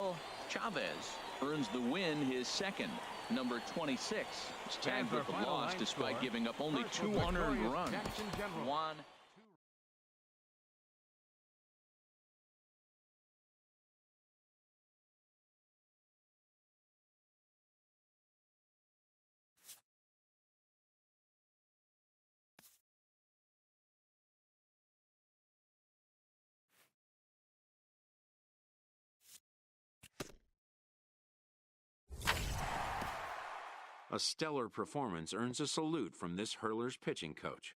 Miguel Chavez earns the win, his second. Number 26 is tagged with the loss despite giving up only 2 unearned runs. Juan. A stellar performance earns a salute from this hurler's pitching coach.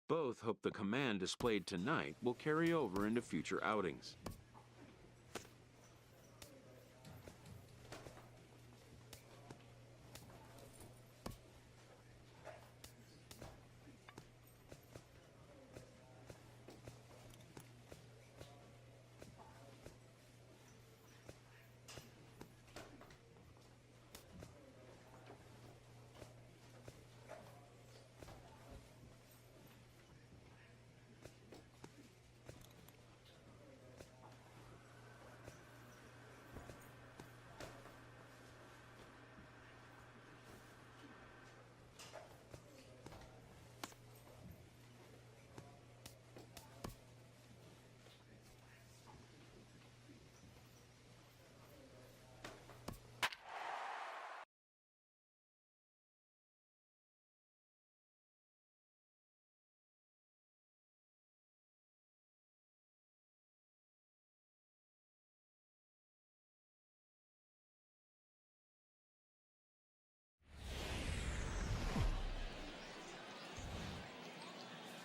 Both hope the command displayed tonight will carry over into future outings.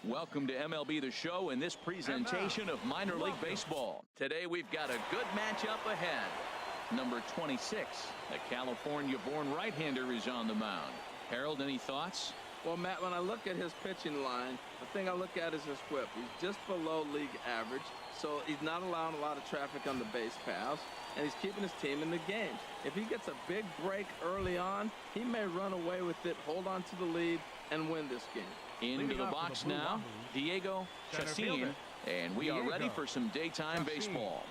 Welcome to MLB The Show and this presentation of minor league baseball. Today we've got a good matchup ahead. Number 26, a California-born right-hander, is on the mound. Harold, any thoughts? Well, Matt, when I look at his pitching line, the thing I look at is his whip. He's just below league average, so he's not allowing a lot of traffic on the base paths, and he's keeping his team in the games. If he gets a big break early on, he may run away with it, hold on to the lead, and win this game. Into the box now, Diego Chacin, and we are ready for some daytime baseball.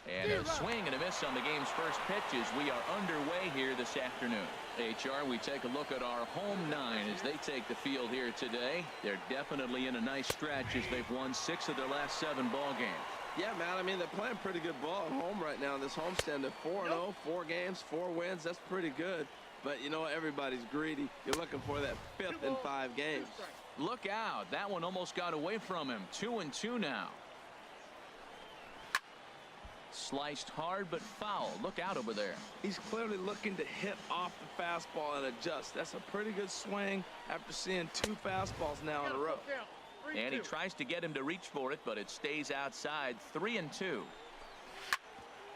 And a swing and a miss on the game's first pitch as we are underway here this afternoon. HR, we take a look at our home 9 as they take the field here today. They're definitely in a nice stretch as they've won 6 of their last 7 ball games. Yeah, man, I mean, they're playing pretty good ball at home right now in this homestand. They're 4-0, 4 games, 4 wins. That's pretty good. But, you know, everybody's greedy. You're looking for that 5th in 5 games. Look out. That one almost got away from him. 2-2 now. Sliced hard but foul. Look out over there. He's clearly looking to hit off the fastball and adjust. That's a pretty good swing after seeing 2 fastballs now in a row. And he tries to get him to reach for it, but it stays outside. 3-2.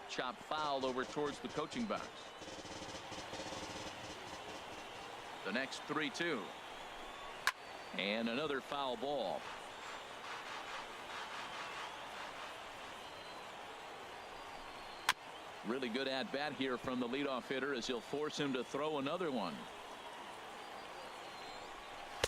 Chop foul over towards the coaching box. The next 3-2. And another foul ball. Really good at bat here from the leadoff hitter as he'll force him to throw another one.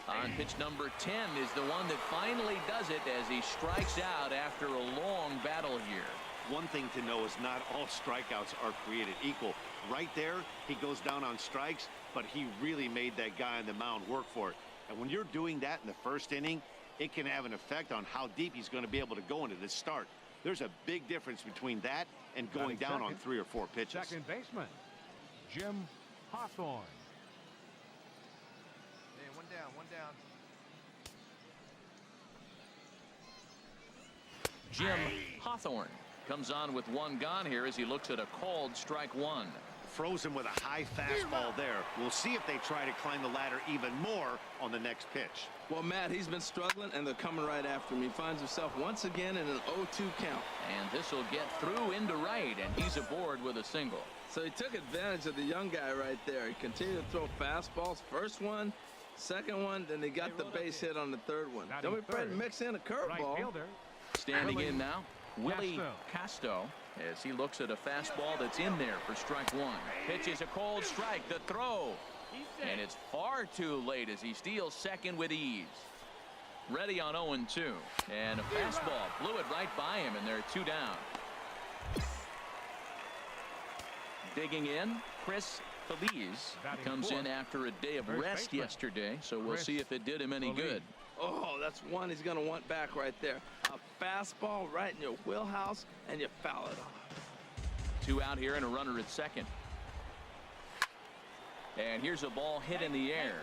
On pitch number 10 is the one that finally does it as he strikes out after a long battle here. One thing to know is not all strikeouts are created equal. Right there, he goes down on strikes, but he really made that guy on the mound work for it. And when you're doing that in the first inning, it can have an effect on how deep he's going to be able to go into this start. There's a big difference between that and going down on 3 or 4 pitches. Second baseman, Jim Hawthorne. Hey, one down. Jim Hawthorne comes on with 1 gone here as he looks at a called strike 1. Froze him with a high fastball there. We'll see if they try to climb the ladder even more on the next pitch. Well, Matt, he's been struggling, and they're coming right after him. He finds himself once again in an 0-2 count. And this will get through into right, and he's aboard with a single. So he took advantage of the young guy right there. He continued to throw fastballs. First one, second one, then he got the base hit on the third one. Don't be afraid to mix in a curveball. Standing in now, Willie Casto, as he looks at a fastball that's in there for strike 1. Pitch is a cold strike. The throw. And it's far too late as he steals second with ease. Ready on 0-2. And a fastball blew it right by him, and they're 2 down. Digging in, Chris Feliz comes in after a day of rest yesterday, so we'll see if it did him any good. Oh, that's one he's going to want back right there. A fastball right in your wheelhouse, and you foul it off. 2 out here and a runner at second. And here's a ball hit in the air.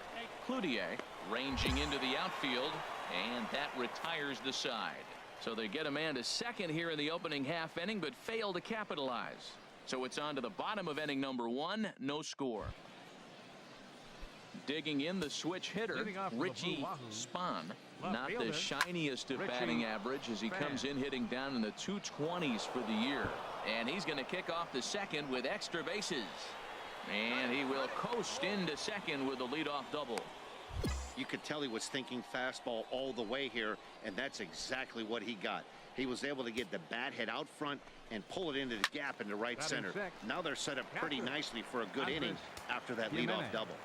Cloutier ranging into the outfield, and that retires the side. So they get a man to second here in the opening half inning, but fail to capitalize. So it's on to the bottom of inning number 1, no score. Digging in, the switch hitter, Richie Spahn. Not the shiniest of batting average as he comes in hitting down in the 220s for the year. And he's going to kick off the second with extra bases. And he will coast into second with a leadoff double. You could tell he was thinking fastball all the way here, and that's exactly what he got. He was able to get the bat head out front and pull it into the gap in the right center. Now they're set up pretty nicely for a good inning after that leadoff double.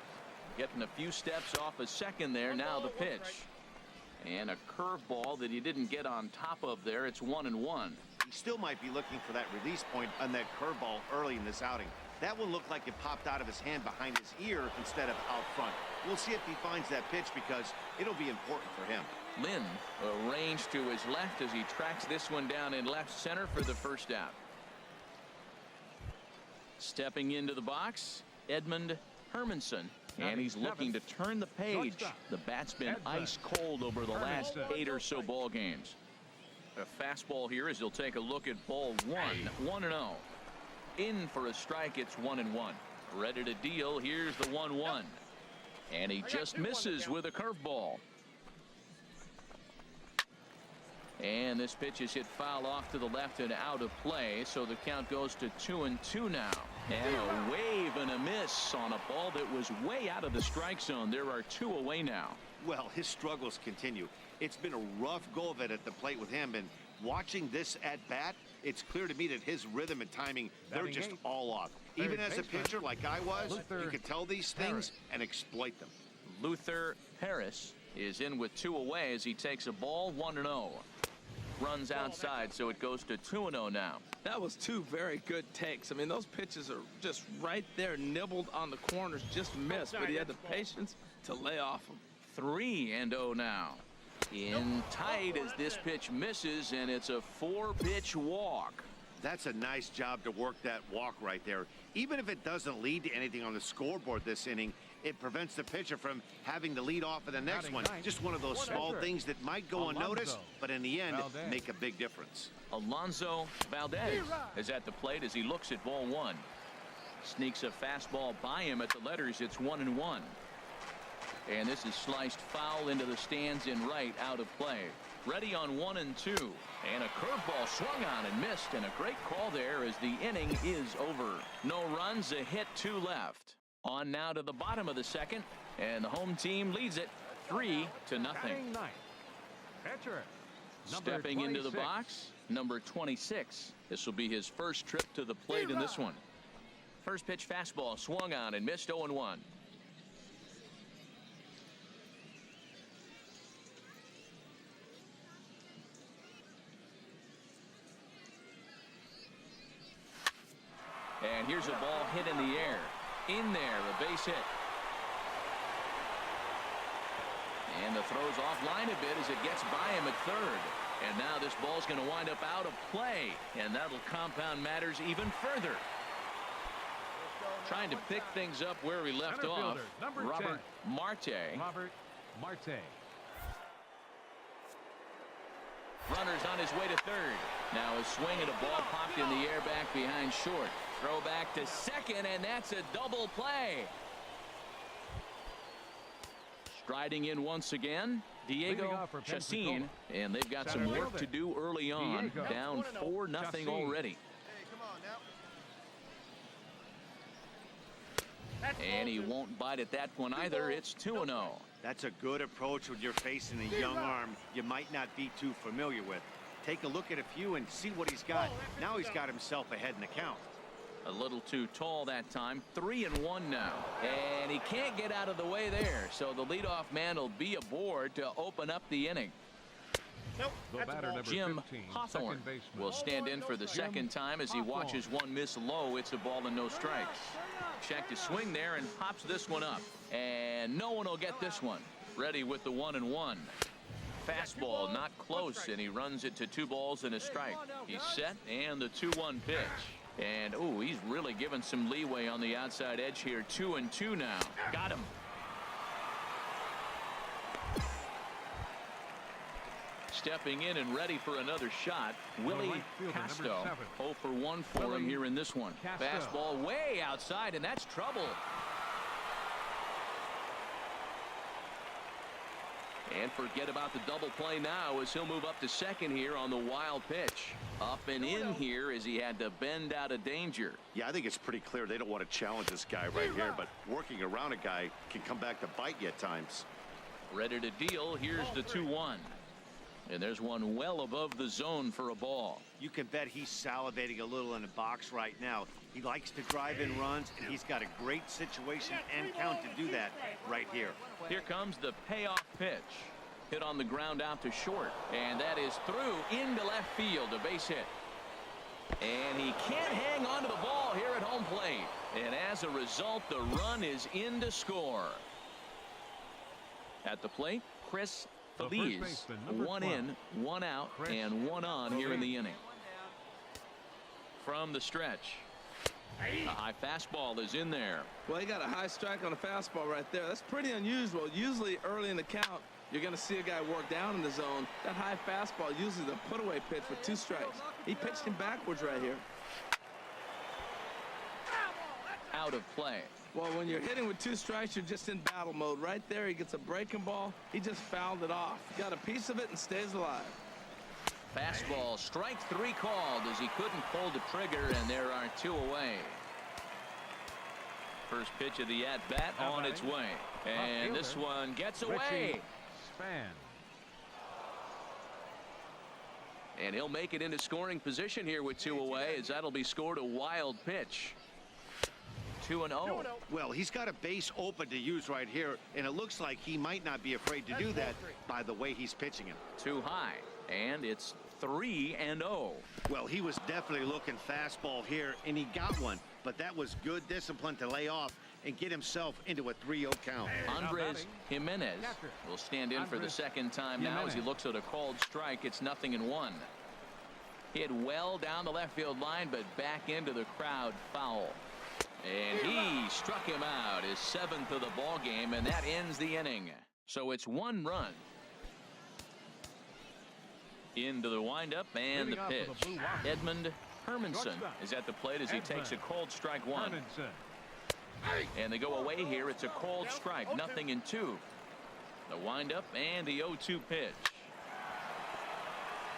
Getting a few steps off a second there. Now the pitch. And a curveball that he didn't get on top of there. It's 1-1. He still might be looking for that release point on that curveball early in this outing. That one looked like it popped out of his hand behind his ear instead of out front. We'll see if he finds that pitch because it'll be important for him. Lynn arranged to his left as he tracks this one down in left center for the first out. Stepping into the box, Edmund Hermanson. And he's looking to turn the page. The bat's been ice cold over the last 8 or so ball games. A fastball here as he'll take a look at ball 1. 1-0. In for a strike, it's 1-1. Ready to deal. Here's the 1-1. And he just misses with a curveball. And this pitch is hit foul off to the left and out of play, so the count goes to 2-2 now. And a wave and a miss on a ball that was way out of the strike zone. There are 2 away now. Well, his struggles continue. It's been a rough go of it at the plate with him, and watching this at bat, it's clear to me that his rhythm and timing, they're just all off. Even as a pitcher like I was, you could tell these things and exploit them. Luther Harris is in with 2 away as he takes a ball. 1-0. Runs outside, so it goes to 2-0 now. That was 2 very good takes. I mean, those pitches are just right there, nibbled on the corners, just missed, but he had the patience to lay off them. 3-0 now. In tight as this pitch misses, and it's a 4-pitch walk. That's a nice job to work that walk right there. Even if it doesn't lead to anything on the scoreboard this inning, it prevents the pitcher from having the lead off of the next one. Just one of those small things that might go unnoticed, but in the end, make a big difference. Alonzo Valdez is at the plate as he looks at ball 1. Sneaks a fastball by him at the letters. It's 1-1. And this is sliced foul into the stands in right, out of play. Ready on 1-2. And a curveball swung on and missed, and a great call there as the inning is over. No runs, a hit, 2 left. On now to the bottom of the second, and the home team leads it 3-0. Stepping into the box, number 26. This will be his first trip to the plate in this one. First pitch fastball swung on and missed. 0-1. And here's a ball hit in the air. In there, a base hit. And the throw's offline a bit as it gets by him at third. And now this ball's going to wind up out of play. And that'll compound matters even further. Trying to pick things up where he left off. Robert Marte. Runner's on his way to third. Now a swing and a ball popped in the air back behind short. Throw back to second, and that's a double play. Striding in once again, Diego Chacin, and they've got some work to do early on. Down 4-0 already. And he won't bite at that one either. It's 2-0. That's a good approach when you're facing a young arm you might not be too familiar with. Take a look at a few and see what he's got. Now he's got himself ahead in the count. A little too tall that time. 3-1 now. And he can't get out of the way there. So the leadoff man will be aboard to open up the inning. The batter, number Jim 15, Hawthorne second baseman. will stand in for the second time as he watches one miss low. It's a ball and no strikes. Checked his swing there and pops this one up. And no one will get this one. Ready with the 1-1. Fastball not close, and he runs it to 2 balls and a strike. He's set, and the 2-1 pitch. And, ooh, he's really given some leeway on the outside edge here. 2-2 now. Got him. Stepping in and ready for another shot, Willie Casto. 0 for 1 for him here in this one. Fastball way outside, and that's trouble. And forget about the double play now as he'll move up to second here on the wild pitch. Up and in here as he had to bend out of danger. Yeah, I think it's pretty clear they don't want to challenge this guy right here, but working around a guy can come back to bite you at times. Ready to deal. Here's the 2-1. And there's one well above the zone for a ball. You can bet he's salivating a little in the box right now. He likes to drive in runs, and he's got a great situation and count to do that right here. Here comes the payoff pitch. Hit on the ground out to short. And that is through into left field. A base hit. And he can't hang on to the ball here at home plate. And as a result, the run is in to score. At the plate, Chris Feliz. 1 in, 1 out, and 1 on here in the inning. From the stretch. A high fastball is in there. Well, he got a high strike on a fastball right there. That's pretty unusual. Usually early in the count, you're going to see a guy work down in the zone. That high fastball usually the put-away pitch with 2 strikes. He pitched him backwards right here. Out of play. Well, when you're hitting with 2 strikes, you're just in battle mode. Right there, he gets a breaking ball. He just fouled it off. Got a piece of it and stays alive. Fastball, strike 3 called as he couldn't pull the trigger, and there are 2 away. First pitch of the at-bat on its way. And this one gets away. And he'll make it into scoring position here with 2 away, as that'll be scored a wild pitch. 2-0. Well, he's got a base open to use right here, and it looks like he might not be afraid to do that by the way he's pitching him. Too high, and it's 3-0. Well, he was definitely looking fastball here, and he got one, but that was good discipline to lay off and get himself into a 3-0 count. Andres Jimenez will stand in for the second time now as he looks at a called strike. It's 0-1. Hit well down the left field line, but back into the crowd foul. And he struck him out, his 7th of the ball game, and that ends the inning. So it's 1 run. Into the windup and the pitch. Edmund Hermanson is at the plate as he takes a called strike 1. And they go away here. It's a called strike, 0-2. The windup and the 0-2 pitch.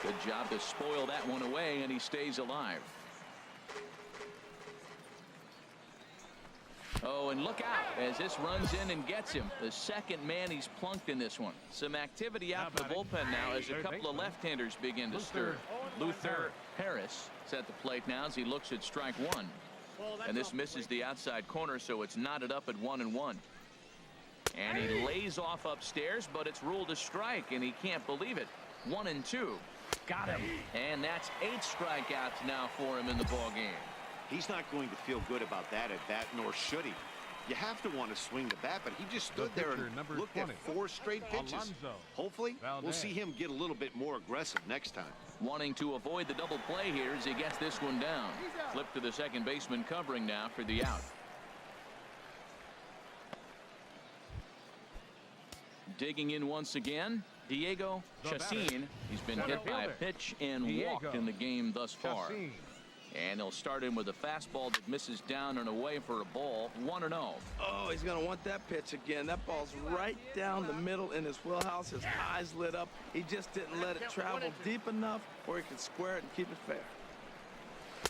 Good job to spoil that one away, and he stays alive. Oh, and look out as this runs in and gets him. The second man he's plunked in this one. Some activity out in the bullpen now as a couple of left-handers begin to stir. Luther Harris is at the plate now as he looks at strike 1. And this misses the outside corner, so it's knotted up at 1-1. And he lays off upstairs, but it's ruled a strike, and he can't believe it. 1-2. Got him. And that's 8 strikeouts now for him in the ballgame. He's not going to feel good about that at bat, nor should he. You have to want to swing the bat, but he just stood there and looked at 4 straight pitches. Hopefully, we'll see him get a little bit more aggressive next time. Wanting to avoid the double play here as he gets this one down. Flip to the second baseman covering now for the out. Digging in once again, Diego Chacin. He's been hit by a pitch and walked in the game thus far. And they'll start him with a fastball that misses down and away for a ball. 1-0. Oh, he's going to want that pitch again. That ball's right down the middle in his wheelhouse. His eyes lit up. He just didn't let it travel deep enough where he could square it and keep it fair.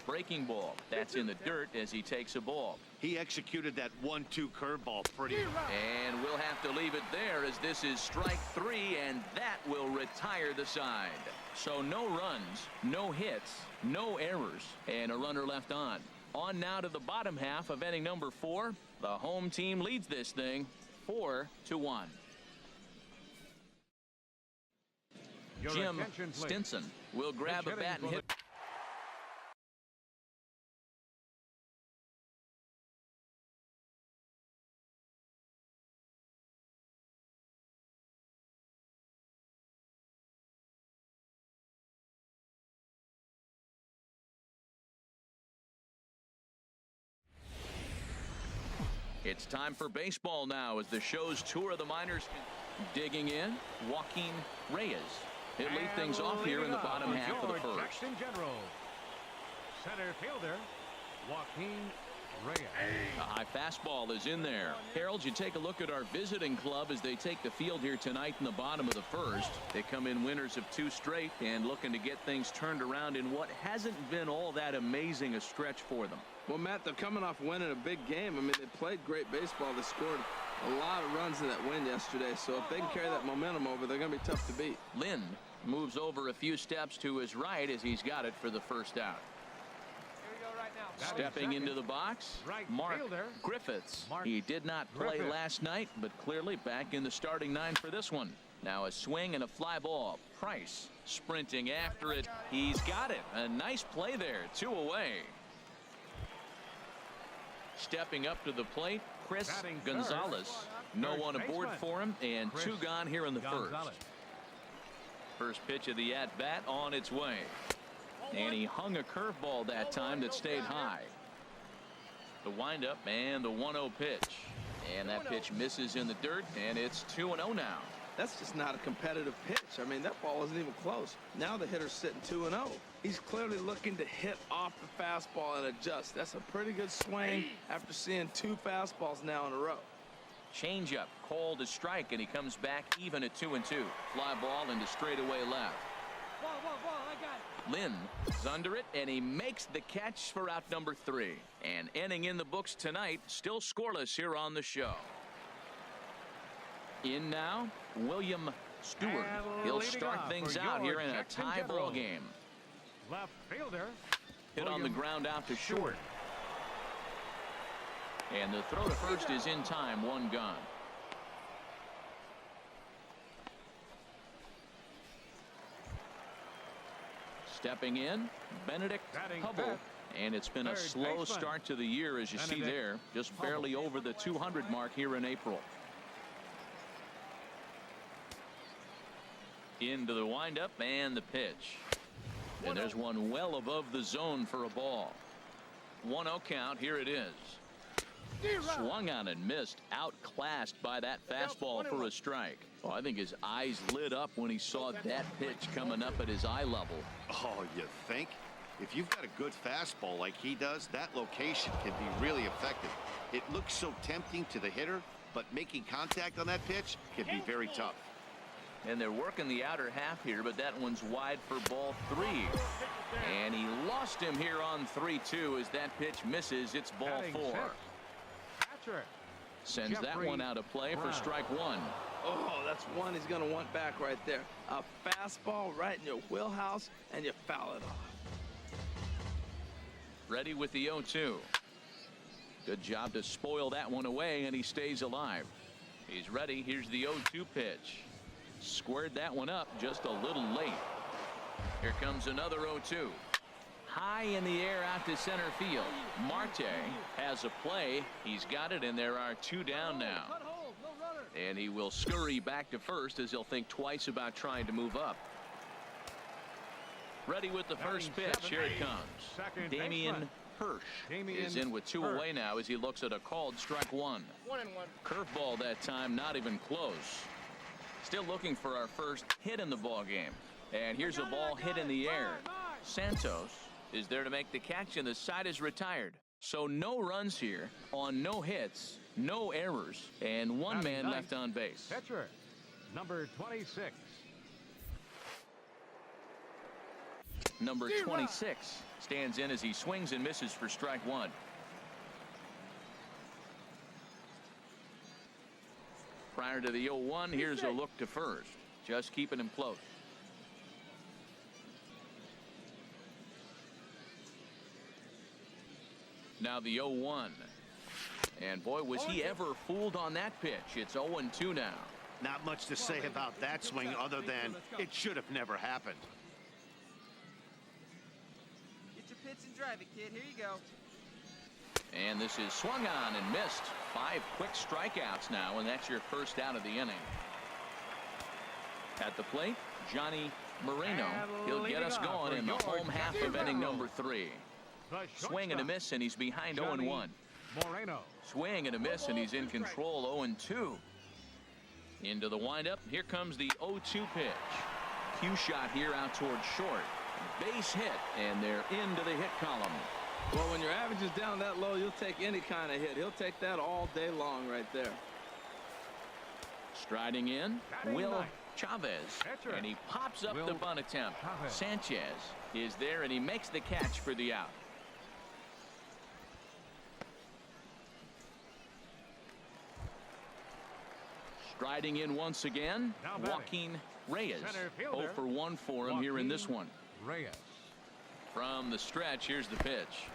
Breaking ball. That's in the dirt as he takes a ball. He executed that 1-2 curveball pretty. And we'll have to leave it there as this is strike 3, and that will retire the side. So no runs, no hits, no errors, and a runner left on. On now to the bottom half of inning number 4. The home team leads this thing 4-1. Jim Stinson will grab a bat and hit. It's time for baseball now as the show's tour of the minors. Digging in, Joaquin Reyes. He'll lead things off here in the bottom half of the first. Center fielder, Joaquin Reyes. A high fastball is in there. Harold, you take a look at our visiting club as they take the field here tonight in the bottom of the first. They come in winners of 2 straight and looking to get things turned around in what hasn't been all that amazing a stretch for them. Well, Matt, they're coming off winning a big game. I mean, they played great baseball. They scored a lot of runs in that win yesterday. So if they can carry that momentum over, they're going to be tough to beat. Lynn moves over a few steps to his right as he's got it for the first out. Stepping into the box, Mark Griffiths. He did not play last night, but clearly back in the starting 9 for this one. Now a swing and a fly ball. Price sprinting after it. He's got it. A nice play there. 2 away. Stepping up to the plate, Chris Gonzalez. No one aboard for him, and 2 gone here in the first. First pitch of the at-bat on its way. And he hung a curveball that time that stayed high. The windup and the 1-0 pitch. And that pitch misses in the dirt, and it's 2-0 now. That's just not a competitive pitch. I mean, that ball isn't even close. Now the hitter's sitting 2-0. He's clearly looking to hit off the fastball and adjust. That's a pretty good swing after seeing 2 fastballs now in a row. Changeup called a strike, and he comes back even at 2-2. Fly ball into straightaway left. Lynn is under it, and he makes the catch for out number 3. And inning in the books tonight, still scoreless here on the show. In now, William Stewart. He'll start things out here in a tie ball game. Left fielder. Hit on the ground out to short. And the throw to first is in time. 1 gone. Stepping in, Benedict Hubble. And it's been a slow start to the year, as you see there. Just barely over the 200 mark here in April. Into the windup and the pitch. And there's one well above the zone for a ball. 1-0 count. Here it is. Swung on and missed. Outclassed by that fastball for a strike. Oh, I think his eyes lit up when he saw that pitch coming up at his eye level. Oh, you think? If you've got a good fastball like he does, that location can be really effective. It looks so tempting to the hitter, but making contact on that pitch can be very tough. And they're working the outer half here, but that one's wide for ball 3. And he lost him here on 3-2 as that pitch misses. It's ball 4. Sends that one out of play for strike 1. Oh, that's one he's going to want back right there. A fastball right in your wheelhouse, and you foul it off. Ready with the 0-2. Good job to spoil that one away, and he stays alive. He's ready. Here's the 0-2 pitch. Squared that one up just a little late. Here comes another 0-2. High in the air out to center field. Marte has a play. He's got it, and there are 2 down now. And he will scurry back to first as he'll think twice about trying to move up. Ready with the first pitch. Here it comes. Damian Hirsch is in with 2 away now as he looks at a called strike 1. Curveball that time, not even close. Still looking for our first hit in the ball game. And here's a ball hit in the air. Santos is there to make the catch, and the side is retired. So no runs here on no hits, no errors, and 1 man left on base. Pitcher, number 26. Number 26 stands in as he swings and misses for strike 1. Prior to the 0-1, here's a look to first. Just keeping him close. Now the 0-1. And boy, was he ever fooled on that pitch. It's 0-2 now. Not much to say about that swing other than it should have never happened. Get your pitch and drive it, kid. Here you go. And this is swung on and missed. 5 quick strikeouts now, and that's your first out of the inning. At the plate, Johnny Moreno. He'll get us going in the home half of inning number 3. Swing and a miss, and he's behind 0-1. Moreno. Swing and a miss, and he's in control 0-2. Into the windup. Here comes the 0-2 pitch. Cue shot here out towards short. Base hit, and they're into the hit column. Well, when your average is down that low, you'll take any kind of hit. He'll take that all day long right there. Striding in, Will Chavez. And he pops up the bunt attempt. Sanchez is there, and he makes the catch for the out. Striding in once again, Joaquin Reyes. 0 for 1 for him here in this one. Reyes. From the stretch, here's the pitch.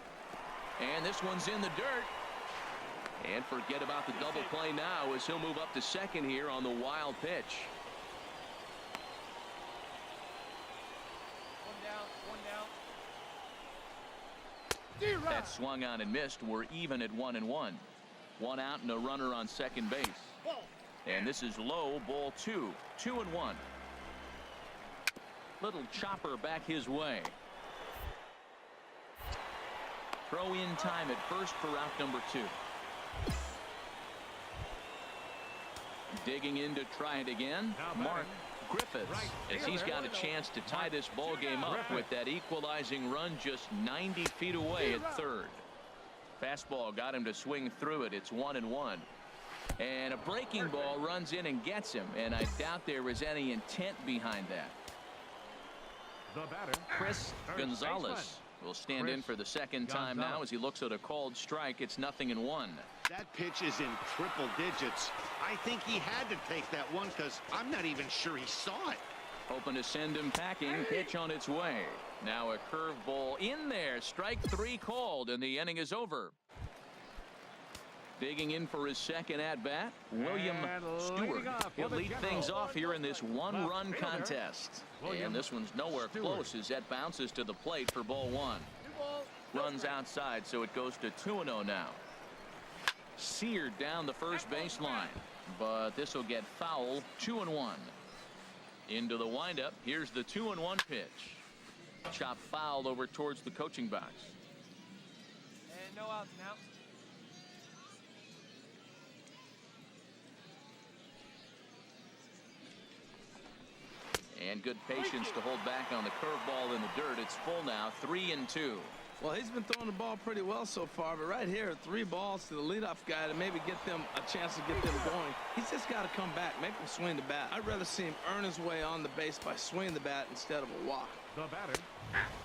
And this one's in the dirt. And forget about the double play now as he'll move up to second here on the wild pitch. One down. That swung on and missed. We're even at 1-1. 1 out and a runner on second base. And this is low, ball 2. 2-1. Little chopper back his way. Throw in time at first for out number 2. Digging in to try it again, Mark Griffiths, as he's got a chance to tie this ball game up with that equalizing run just 90 feet away at third. Fastball got him to swing through it. It's 1-1. And a breaking ball runs in and gets him, and I doubt there was any intent behind that. The batter, Chris Gonzalez will stand in for the second time now as he looks at a called strike. It's 0-1. That pitch is in triple digits. I think he had to take that one because I'm not even sure he saw it. Hoping to send him packing. Pitch on its way. Now a curveball in there. Strike 3 called, and the inning is over. Digging in for his second at-bat, William Stewart. He'll lead things off here in this one-run contest. And this one's nowhere close as that bounces to the plate for ball 1. Runs outside, so it goes to 2-0 now. Seared down the first baseline, but this will get foul. 2-1. Into the windup. Here's the 2-1 pitch. Chop fouled over towards the coaching box. And no outs now. And good patience to hold back on the curveball in the dirt. It's full now, 3-2. Well, he's been throwing the ball pretty well so far, but right here, 3 balls to the leadoff guy to maybe get them a chance to get them going. He's just got to come back, make him swing the bat. I'd rather see him earn his way on the base by swinging the bat instead of a walk. The batter,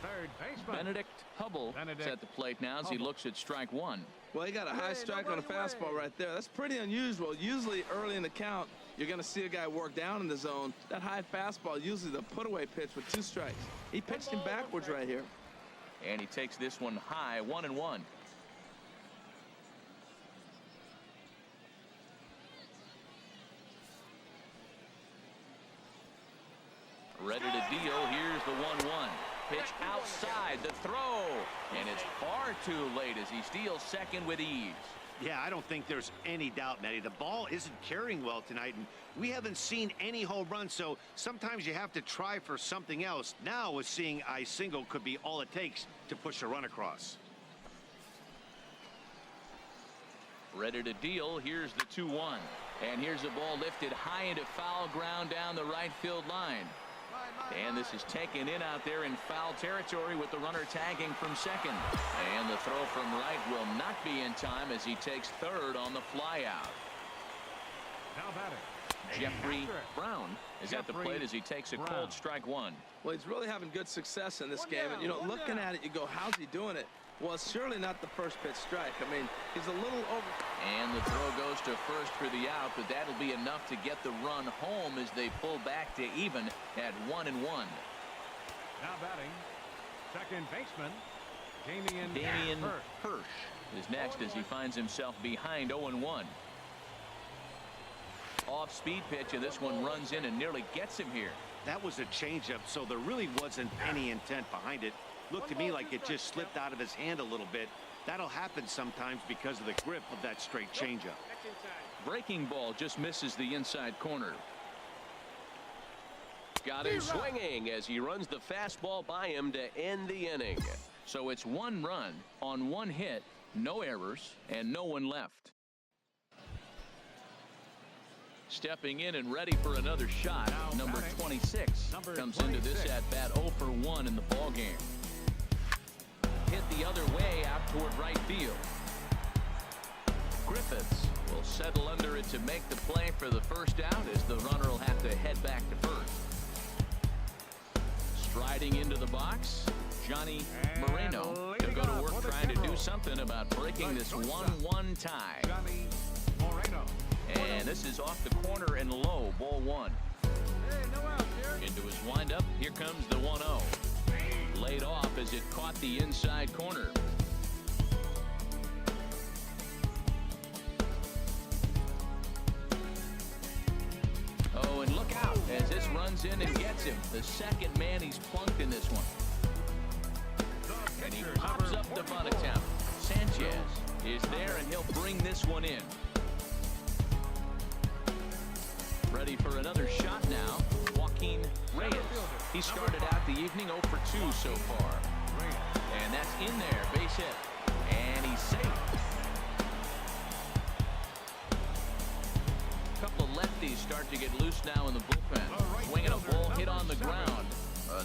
third baseman. Benedict Hubble is at the plate now as he looks at strike 1. Well, he got a high strike on a fastball right there. That's pretty unusual. Usually early in the count, you're going to see a guy work down in the zone. That high fastball, usually the put-away pitch with 2 strikes. He pitched him backwards right here. And he takes this one high, 1-1. Ready to deal. Here's the 1-1. Pitch outside the throw. And it's far too late as he steals second with ease. Yeah, I don't think there's any doubt, Nettie. The ball isn't carrying well tonight, and we haven't seen any home runs, so sometimes you have to try for something else. Now, with seeing I single could be all it takes to push a run across. Ready to deal. Here's the 2-1. And here's a ball lifted high into foul ground down the right field line. And this is taken in out there in foul territory with the runner tagging from second. And the throw from right will not be in time as he takes third on the flyout. Now batter, Jeffrey Brown is at the plate as he takes a cold strike 1. Well, he's really having good success in this game. And, you know, looking at it, you go, how's he doing it? Well, it's surely not the first pitch strike. I mean, he's a little over. And the throw goes to first for the out, but that'll be enough to get the run home as they pull back to even at 1-1. now batting, second baseman, Damian Hirsch is next as he finds himself behind 0-1. Off-speed pitch, and this one runs in and nearly gets him here. That was a changeup, so there really wasn't any intent behind it. Looked to me like it just slipped out of his hand a little bit. That'll happen sometimes because of the grip of that straight changeup. Breaking ball just misses the inside corner. Got him swinging as he runs the fastball by him to end the inning. So it's 1 run on 1 hit, no errors, and no one left. Stepping in and ready for another shot, number 26 comes into this at bat 0 for 1 in the ball game. Hit the other way out toward right field. Griffiths will settle under it to make the play for the first out as the runner will have to head back to first. Striding into the box, Johnny Moreno. He'll go to work trying to do something about breaking this 1-1 tie. Johnny Moreno. And this is off the corner and low, ball 1. Into his windup, here comes the 1-0. Laid off as it caught the inside corner. Oh, and look out as this runs in and gets him. The second man he's plunked in this one. And he pops up the bunt attempt. Sanchez is there, and he'll bring this one in. Ready for another shot now, Joaquin Reyes. He started out the evening 0 for 2 so far. And that's in there, base hit. And he's safe. A couple of lefties start to get loose now in the bullpen. Swinging a ball hit on the ground.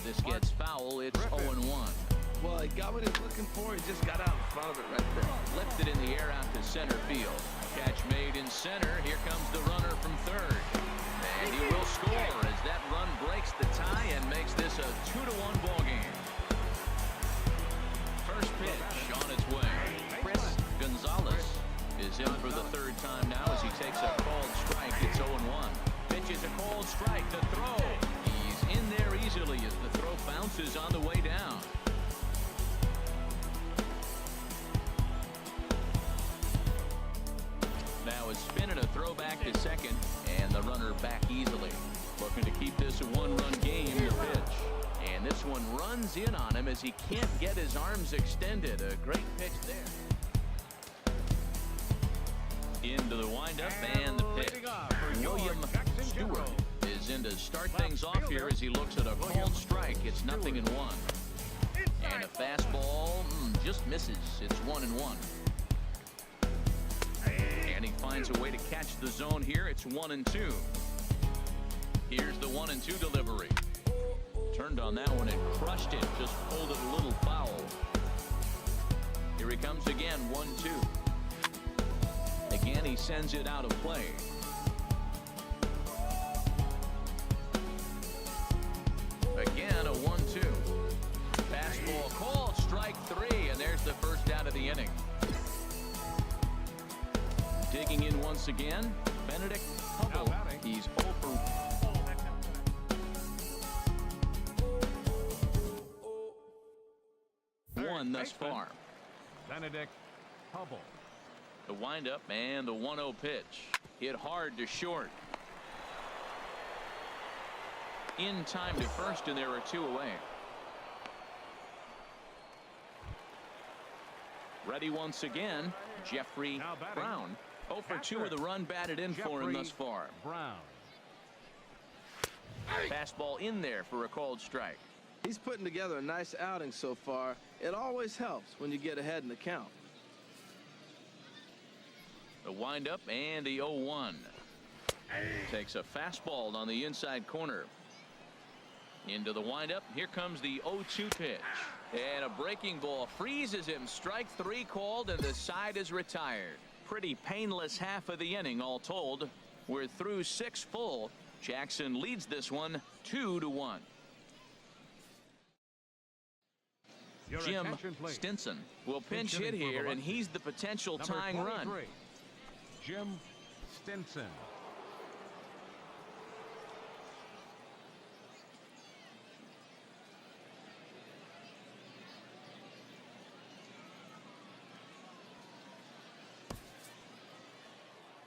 This gets foul. It's 0-1. Well, he got what he was looking for. He just got out in front of it right there. Lifted in the air out to center field. Catch made in center. Here comes the runner from third. And he will score as that run breaks the tie and makes this a 2-1 ball game. First pitch on its way. Chris Gonzalez is in for the 3rd time now as he takes a called strike. It's 0-1. Pitch is a called strike. The throw. He's in there easily as the throw bounces on the way down. Now a spin and a throw back to second, and the runner back easily. Looking to keep this a 1-run game. The pitch. And this one runs in on him as he can't get his arms extended. A great pitch there. Into the windup and the pitch. William Stewart is in to start things off here as he looks at a called strike. It's 0-1. And a fastball just misses. It's 1-1. And he finds a way to catch the zone here. It's 1-2. Here's the 1-2 delivery. Turned on that one and crushed it. Just pulled it a little foul. Here he comes again. 1-2. Again, he sends it out of play. Again, a 1-2. Fastball called. Strike 3. And there's the first out of the inning. Digging in once again, Benedict Hubble. He's 0 for 1 thus far. Benedict Hubble. The windup and the 1-0 pitch. Hit hard to short. In time to first, and there are 2 away. Ready once again, Jeffrey Brown. 0 for 2 with a run batted in for him thus far. Brown. Fastball in there for a called strike. He's putting together a nice outing so far. It always helps when you get ahead in the count. The windup and the 0-1. Takes a fastball on the inside corner. Into the windup. Here comes the 0-2 pitch. And a breaking ball freezes him. Strike 3 called, and the side is retired. Pretty painless half of the inning all told. We're through 6 full. Jackson leads this one 2-1. Jim Stinson will pinch hit here, and he's the potential tying run. Jim Stinson.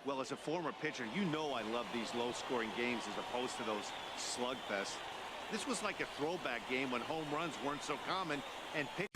Well, as a former pitcher, you know I love these low-scoring games as opposed to those slugfests. This was like a throwback game when home runs weren't so common and pitchers